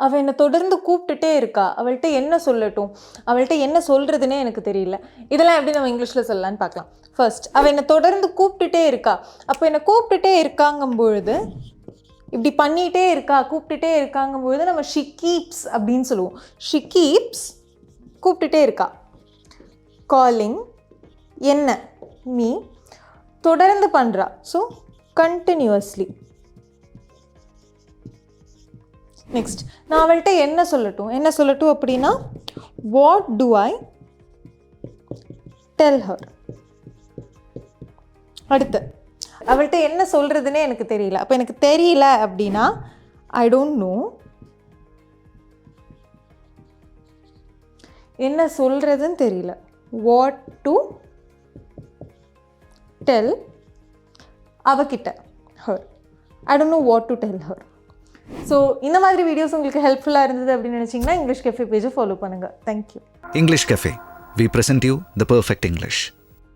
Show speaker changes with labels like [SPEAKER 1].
[SPEAKER 1] அவள் என்னை தொடர்ந்து கூப்பிட்டுட்டே இருக்கா, அவள்கிட்ட என்ன சொல்லட்டும், அவள்கிட்ட என்ன சொல்கிறதுனே எனக்கு தெரியல. இதெல்லாம் எப்படி நம்ம இங்கிலீஷில் சொல்லலான்னு பார்க்கலாம். ஃபர்ஸ்ட், அவள் என்னை தொடர்ந்து கூப்பிட்டுட்டே இருக்கா. அப்போ என்னை கூப்பிட்டுட்டே இருக்காங்கும்பொழுது, இப்படி பண்ணிகிட்டே இருக்கா, கூப்பிட்டுட்டே இருக்காங்கும்பொழுது நம்ம ஷி கீப்ஸ் அப்படின்னு சொல்லுவோம். ஷி கீப்ஸ் கூப்பிட்டுட்டே இருக்கா. காலிங் என்ன, மீ தொடர்ந்து பண்ணுறா. So continuously. நெக்ஸ்ட், நான் அவள்கிட்ட என்ன சொல்லட்டும் அப்படின்னா what to I tell her. அடுத்து, அவள்கிட்ட என்ன சொல்கிறதுனே எனக்கு தெரியல. அப்போ எனக்கு தெரியல அப்படின்னா ஐ டோன்ட் நோ. என்ன சொல்கிறதுன்னு தெரியல. வாட் டு டெல் அவகிட்ட, her. I don't know what to tell her. So இந்த மாதிரி வீடியோஸ் உங்களுக்கு ஹெல்ப்ஃபுல்லாக இருந்தது அப்படின்னு நினச்சிங்கன்னா இங்கிலீஷ் கஃபே பேஜை ஃபாலோ பண்ணுங்கள். Thank you.
[SPEAKER 2] English Cafe. We present you the perfect English.